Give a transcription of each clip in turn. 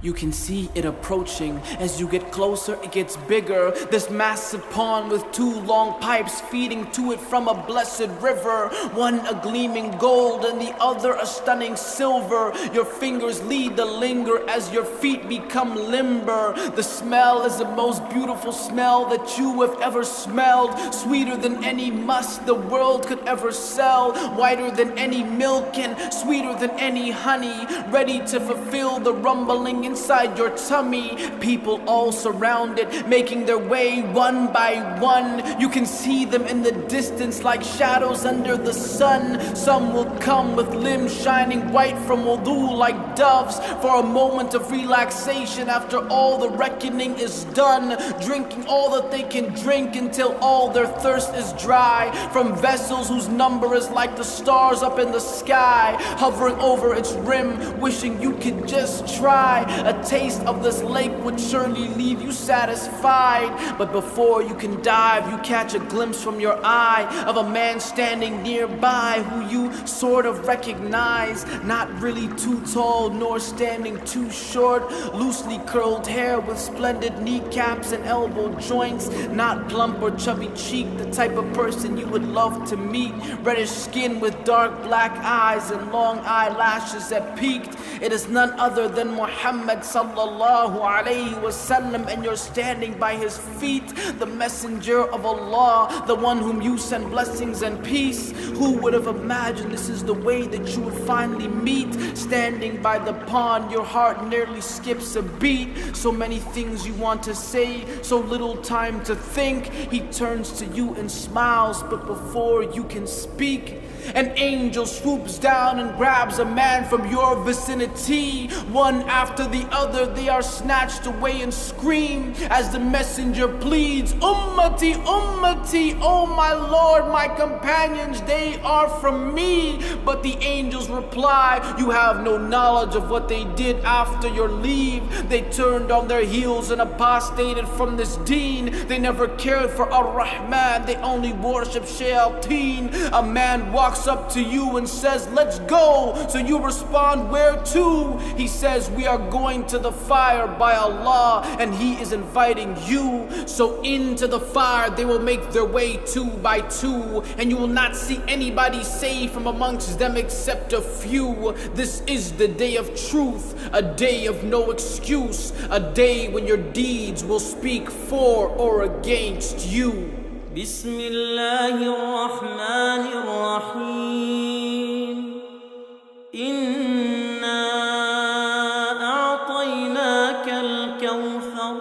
You can see it approaching. As you get closer, it gets bigger. This massive pond with two long pipes feeding to it from a blessed river. One a gleaming gold and the other a stunning silver. Your fingers lead the linger as your feet become limber. The smell is the most beautiful smell that you have ever smelled. Sweeter than any musk the world could ever sell. Whiter than any milk and sweeter than any honey. Ready to fulfill the rumbling inside your tummy. People all surround it, making their way one by one. You can see them in the distance like shadows under the sun. Some will come with limbs shining white from wudu like doves, for a moment of relaxation after all the reckoning is done. Drinking all that they can drink until all their thirst is dry, from vessels whose number is like the stars up in the sky, hovering over its rim, wishing you could just try. A taste of this lake would surely leave you satisfied. But before you can dive, you catch a glimpse from your eye of a man standing nearby who you sort of recognize. Not really too tall nor standing too short. Loosely curled hair with splendid kneecaps and elbow joints. Not plump or chubby cheek, the type of person you would love to meet. Reddish skin with dark black eyes and long eyelashes that peaked. It is none other than Muhammad sallallahu alayhi wasallam, and you're standing by his feet, the messenger of Allah, the one whom you send blessings and peace. Who would have imagined this is the way that you would finally meet? Standing by the pond, your heart nearly skips a beat. So many things you want to say, so little time to think. He turns to you and smiles, but before you can speak, an angel swoops down and grabs a man from your vicinity. One after the other, they are snatched away and scream as the messenger pleads, Ummati, Ummati, oh my Lord, my companions, they are from me. But the angels reply, you have no knowledge of what they did after your leave. They turned on their heels and apostated from this deen. They never cared for Ar-Rahman, they only worship Shayateen. A man walks up to you and says, let's go. So you respond, where to? He says, we are going to the fire by Allah, and he is inviting you. So into the fire they will make their way two by two, and you will not see anybody saved from amongst them except a few. This is the day of truth, a day of no excuse, a day when your deeds will speak for or against you. بسم الله الرحمن الرحيم إنا أعطيناك الكوثر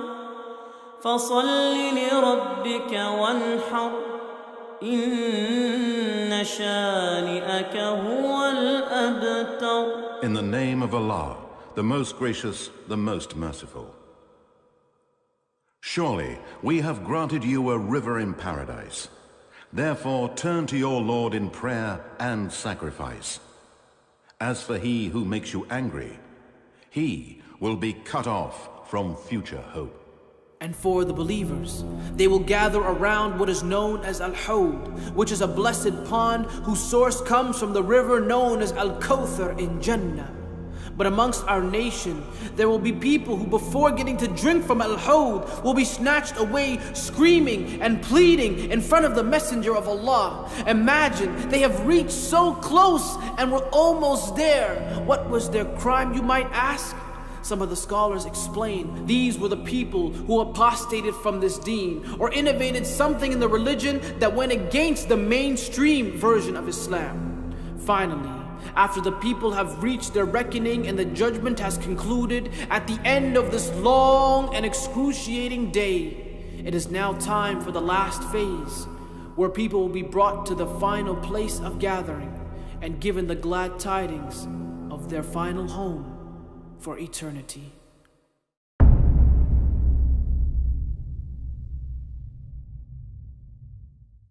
فصل لربك وانحر إن شانئك هو الأبتر. In the name of Allah, the most gracious, the most merciful. Surely we have granted you a river in paradise. Therefore turn to your Lord in prayer and sacrifice. As for he who makes you angry, he will be cut off from future hope. And for the believers, they will gather around what is known as Al-Hawd, which is a blessed pond whose source comes from the river known as Al-Kawthar in Jannah. But amongst our nation, there will be people who before getting to drink from Al-Hawd will be snatched away screaming and pleading in front of the Messenger of Allah. Imagine, they have reached so close and were almost there. What was their crime, you might ask? Some of the scholars explain these were the people who apostated from this deen or innovated something in the religion that went against the mainstream version of Islam. Finally, after the people have reached their reckoning and the judgment has concluded, at the end of this long and excruciating day, it is now time for the last phase, where people will be brought to the final place of gathering and given the glad tidings of their final home for eternity.